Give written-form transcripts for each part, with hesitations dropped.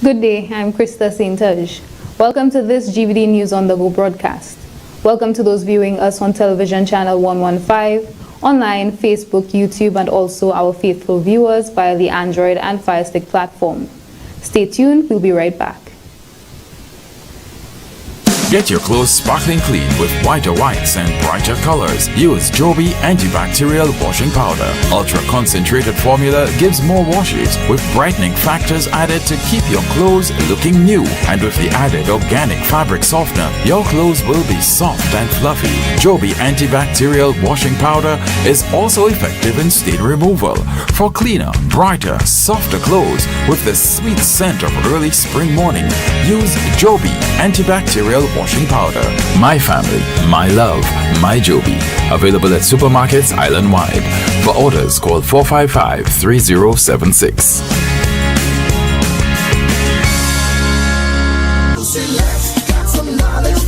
Good day, I'm Krista Saintage. Welcome to this GVD News on the Go broadcast. Welcome to those viewing us on television channel 115, online, Facebook, YouTube, and also our faithful viewers via the Android and Fire Stick platform. Stay tuned, we'll be right back. Get your clothes sparkling clean with whiter whites and brighter colors. Use Joby antibacterial washing powder. Ultra concentrated formula gives more washes with brightening factors added to keep your clothes looking new. And with the added organic fabric softener, your clothes will be soft and fluffy. Joby antibacterial washing powder is also effective in stain removal for cleaner, brighter, softer clothes with the sweet scent of early spring morning. Use Joby antibacterial washing powder. My family, my love, my Joby. Available at supermarkets island-wide. For orders, call 455-3076.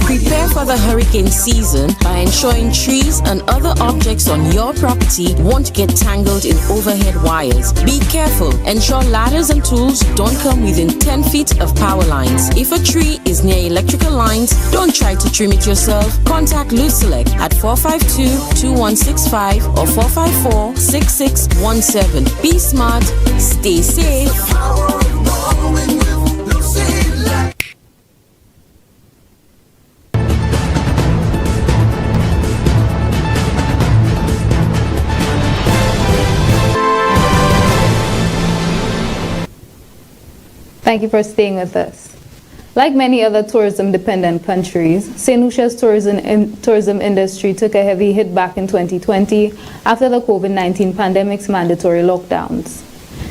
Prepare for the hurricane season by ensuring trees and other objects on your property won't get tangled in overhead wires. Be careful. Ensure ladders and tools don't come within 10 feet of power lines. If a tree is near electrical lines, don't try to trim it yourself. Contact Lucelec at 452-2165 or 454-6617. Be smart, stay safe. Thank you for staying with us. Like many other tourism-dependent countries, St. Lucia's tourism industry took a heavy hit back in 2020 after the COVID-19 pandemic's mandatory lockdowns.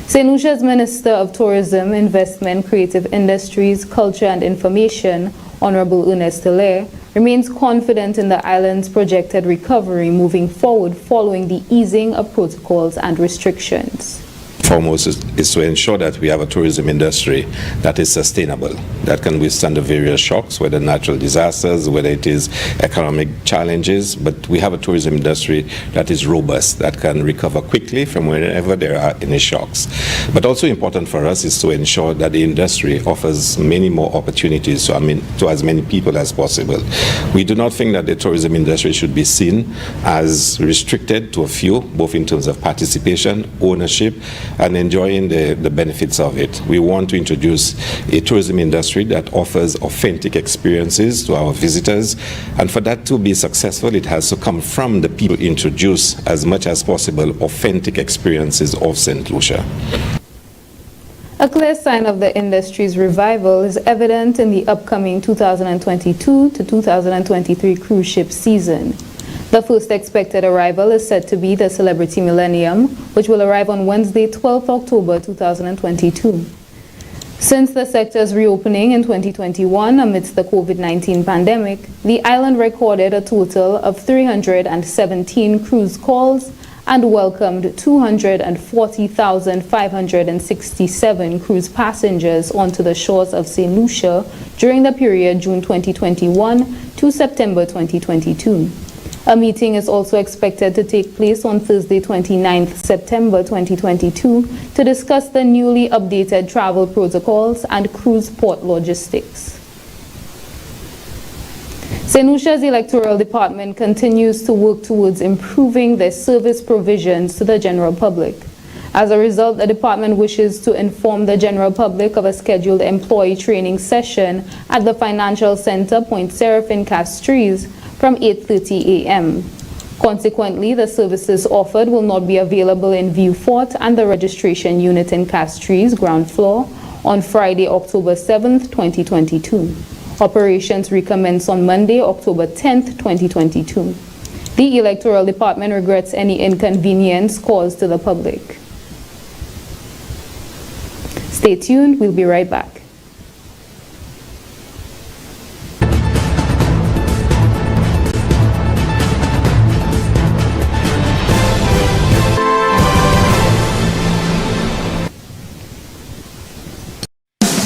St. Lucia's Minister of Tourism, Investment, Creative Industries, Culture and Information, Honorable Ernest Hilaire, remains confident in the island's projected recovery moving forward following the easing of protocols and restrictions. Foremost is to ensure that we have a tourism industry that is sustainable, that can withstand the various shocks, whether natural disasters, whether it is economic challenges, but we have a tourism industry that is robust, that can recover quickly from whenever there are any shocks. But also important for us is to ensure that the industry offers many more opportunities to as many people as possible. We do not think that the tourism industry should be seen as restricted to a few, both in terms of participation, ownership, and enjoying the benefits of it. We want to introduce a tourism industry that offers authentic experiences to our visitors, and for that to be successful, it has to come from the people who introduce as much as possible authentic experiences of St. Lucia. A clear sign of the industry's revival is evident in the upcoming 2022 to 2023 cruise ship season. The first expected arrival is said to be the Celebrity Millennium, which will arrive on Wednesday, 12th October 2022. Since the sector's reopening in 2021 amidst the COVID-19 pandemic, the island recorded a total of 317 cruise calls and welcomed 240,567 cruise passengers onto the shores of St. Lucia during the period June 2021 to September 2022. A meeting is also expected to take place on Thursday, 29th September 2022 to discuss the newly updated travel protocols and cruise port logistics. St. Lucia's Electoral Department continues to work towards improving their service provisions to the general public. As a result, the department wishes to inform the general public of a scheduled employee training session at the Financial Center, Point Seraphin, Castries, from 8:30 a.m. Consequently, the services offered will not be available in View Fort and the registration unit in Castries, ground floor, on Friday, October 7th, 2022. Operations recommence on Monday, October 10th, 2022. The Electoral Department regrets any inconvenience caused to the public. Stay tuned, we'll be right back.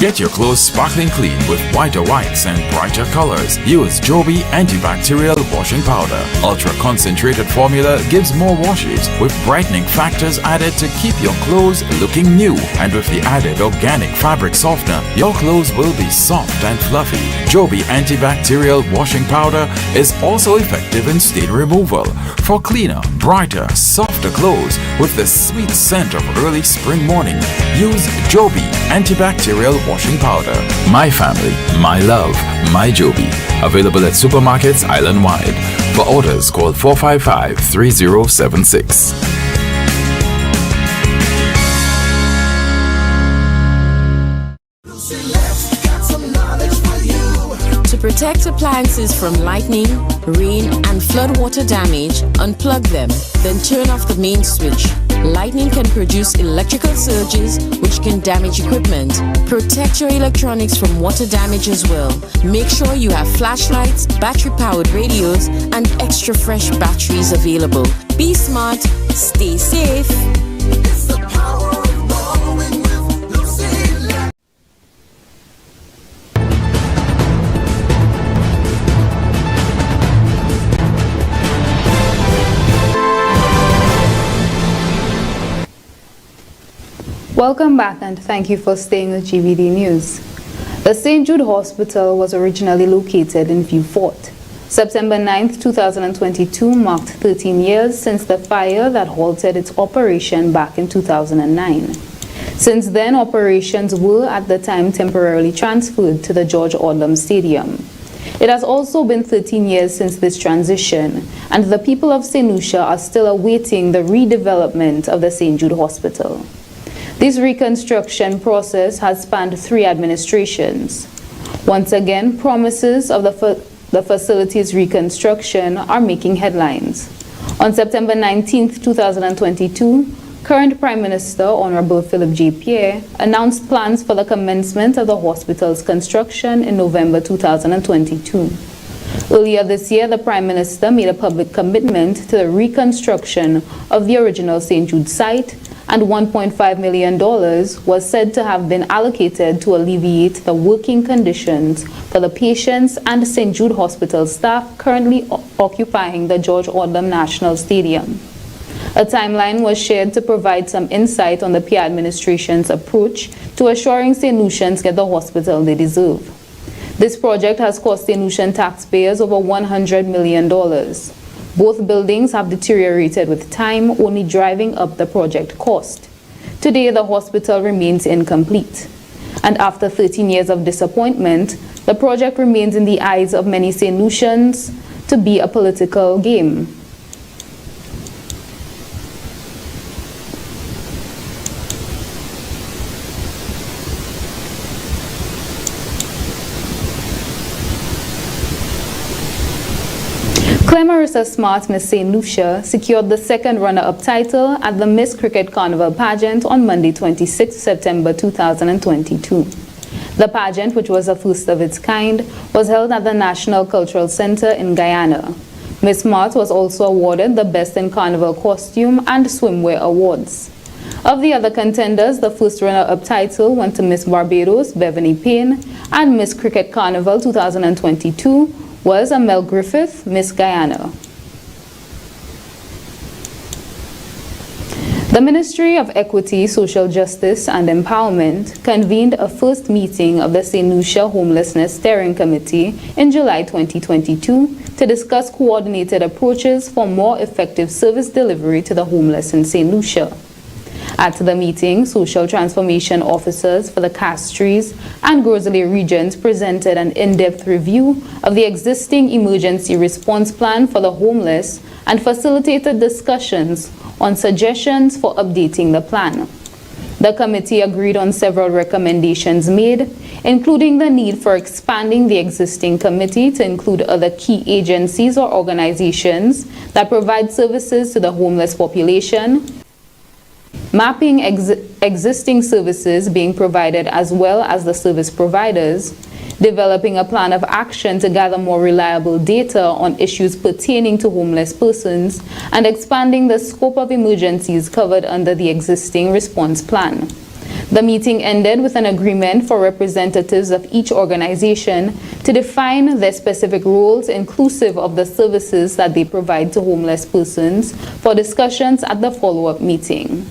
Get your clothes sparkling clean with whiter whites and brighter colors. Use Joby antibacterial washing powder. Ultra concentrated formula gives more washes with brightening factors added to keep your clothes looking new. And with the added organic fabric softener, your clothes will be soft and fluffy. Joby antibacterial washing powder is also effective in stain removal for cleaner, brighter, softer clothes with the sweet scent of early spring morning. Use Joby antibacterial washing powder. My family, my love, my Joby. Available at supermarkets island-wide. For orders, call 455-3076. To protect appliances from lightning, rain, and flood water damage, unplug them, then turn off the main switch. Lightning can produce electrical surges which can damage equipment. Protect your electronics from water damage as well. Make sure you have flashlights, battery-powered radios, and extra fresh batteries available. Be smart, stay safe. It's the power of rolling with Lucy. Welcome back and thank you for staying with GVD News. The St. Jude Hospital was originally located in Vieux Fort. September 9, 2022 marked 13 years since the fire that halted its operation back in 2009. Since then, operations were at the time temporarily transferred to the George Odlum Stadium. It has also been 13 years since this transition, and the people of St. Lucia are still awaiting the redevelopment of the St. Jude Hospital. This reconstruction process has spanned 3 administrations. Once again, promises of the facility's reconstruction are making headlines. On September 19, 2022, current Prime Minister Honorable Philip J. Pierre announced plans for the commencement of the hospital's construction in November 2022. Earlier this year, the Prime Minister made a public commitment to the reconstruction of the original St. Jude site, and $1.5 million was said to have been allocated to alleviate the working conditions for the patients and St. Jude Hospital staff currently occupying the George Odlum National Stadium. A timeline was shared to provide some insight on the PR administration's approach to assuring St. Lucians get the hospital they deserve. This project has cost St. Lucian taxpayers over $100 million. Both buildings have deteriorated with time, only driving up the project cost. Today, the hospital remains incomplete. And after 13 years of disappointment, the project remains in the eyes of many St. Lucians to be a political game. Marissa Smart, Miss St. Lucia, secured the second runner-up title at the Miss Cricket Carnival pageant on Monday, 26 September 2022. The pageant, which was the first of its kind, was held at the National Cultural Center in Guyana. Miss Smart was also awarded the Best in Carnival Costume and Swimwear Awards. Of the other contenders, the first runner-up title went to Miss Barbados, Beverly Payne, and Miss Cricket Carnival 2022 was Amel Griffith, Miss Guyana. The Ministry of Equity, Social Justice and Empowerment convened a first meeting of the St. Lucia Homelessness Steering Committee in July 2022 to discuss coordinated approaches for more effective service delivery to the homeless in St. Lucia. At the meeting, social transformation officers for the Castries and Grosley regions presented an in-depth review of the existing emergency response plan for the homeless and facilitated discussions on suggestions for updating the plan. The committee agreed on several recommendations made, including the need for expanding the existing committee to include other key agencies or organizations that provide services to the homeless population, mapping existing services being provided as well as the service providers, developing a plan of action to gather more reliable data on issues pertaining to homeless persons, and expanding the scope of emergencies covered under the existing response plan. The meeting ended with an agreement for representatives of each organization to define their specific roles inclusive of the services that they provide to homeless persons for discussions at the follow-up meeting.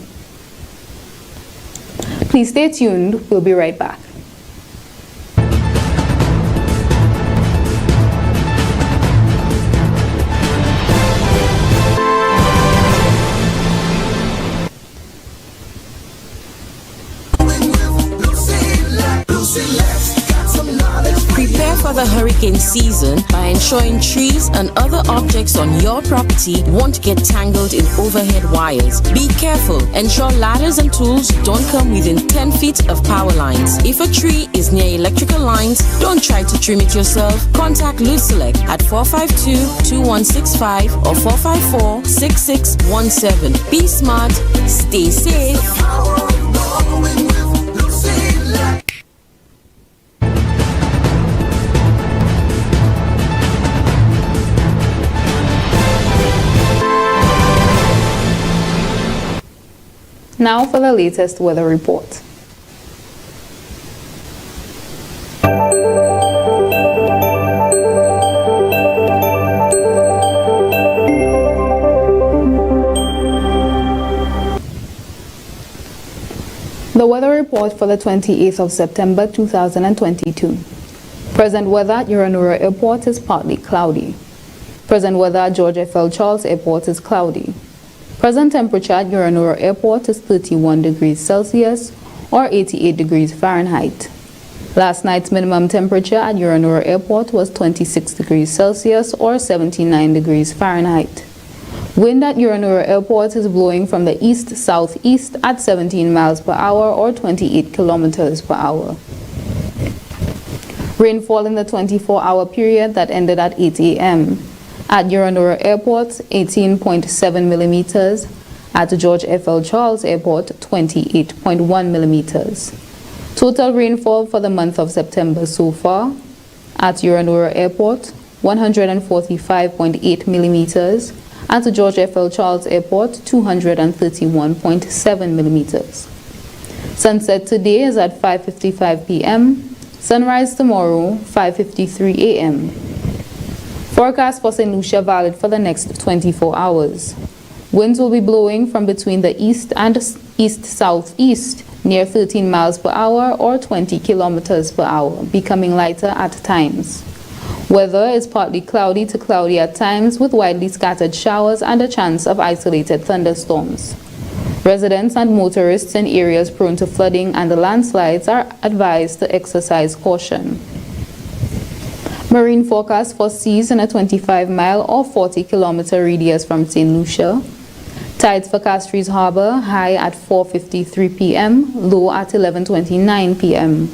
Please stay tuned, we'll be right back. Prepare for the hurricane season by ensuring trees and other objects on your property won't get tangled in overhead wires. Be careful. Ensure ladders and tools don't come within 10 feet of power lines. If a tree is near electrical lines, don't try to trim it yourself. Contact Select at 452-2165 or 454-6617. Be smart, stay safe. Now for the latest weather report. The weather report for the 28th of September 2022. Present weather at Uranura Airport is partly cloudy. Present weather at George F.L. Charles Airport is cloudy. Present temperature at Uranura Airport is 31 degrees Celsius or 88 degrees Fahrenheit. Last night's minimum temperature at Uranura Airport was 26 degrees Celsius or 79 degrees Fahrenheit. Wind at Uranura Airport is blowing from the east-southeast at 17 miles per hour or 28 kilometers per hour. Rainfall in the 24-hour period that ended at 8 a.m. At Uranura Airport, 18.7 millimeters. At George F.L. Charles Airport, 28.1 millimeters. Total rainfall for the month of September so far. At Uranura Airport, 145.8 millimeters. At George F.L. Charles Airport, 231.7 millimeters. Sunset today is at 5:55 p.m. Sunrise tomorrow, 5:53 a.m. Forecast for St. Lucia valid for the next 24 hours. Winds will be blowing from between the east and east-southeast near 13 miles per hour or 20 kilometers per hour, becoming lighter at times. Weather is partly cloudy to cloudy at times with widely scattered showers and a chance of isolated thunderstorms. Residents and motorists in areas prone to flooding and landslides are advised to exercise caution. Marine forecast for seas in a 25-mile or 40-kilometer radius from St. Lucia. Tides for Castries Harbor, high at 4:53 p.m., low at 11:29 p.m.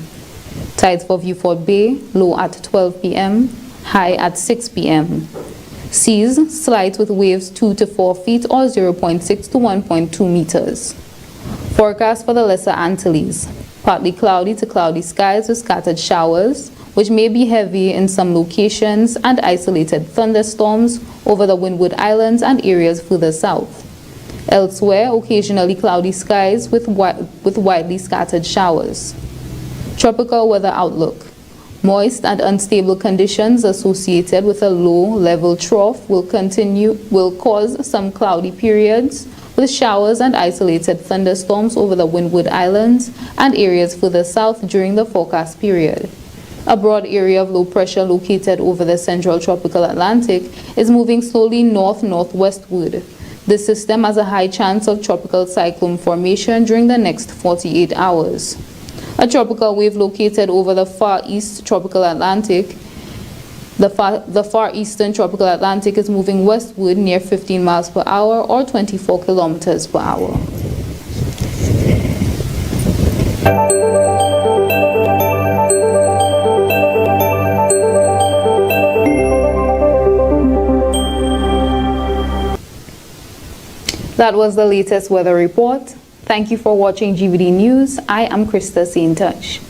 Tides for Viewfort Bay, low at 12 p.m., high at 6 p.m. Seas, slight with waves 2 to 4 feet or 0.6 to 1.2 meters. Forecast for the Lesser Antilles. Partly cloudy to cloudy skies with scattered showers, which may be heavy in some locations, and isolated thunderstorms over the Windward Islands and areas further south. Elsewhere, occasionally cloudy skies with widely scattered showers. Tropical weather outlook. Moist and unstable conditions associated with a low-level trough will cause some cloudy periods with showers and isolated thunderstorms over the Windward Islands and areas further south during the forecast period. A broad area of low pressure located over the central tropical Atlantic is moving slowly north-northwestward. This system has a high chance of tropical cyclone formation during the next 48 hours. A tropical wave located over the far east tropical Atlantic. The far eastern tropical Atlantic is moving westward near 15 miles per hour or 24 kilometers per hour. That was the latest weather report. Thank you for watching GVD News. I am Krista Saint-Touch.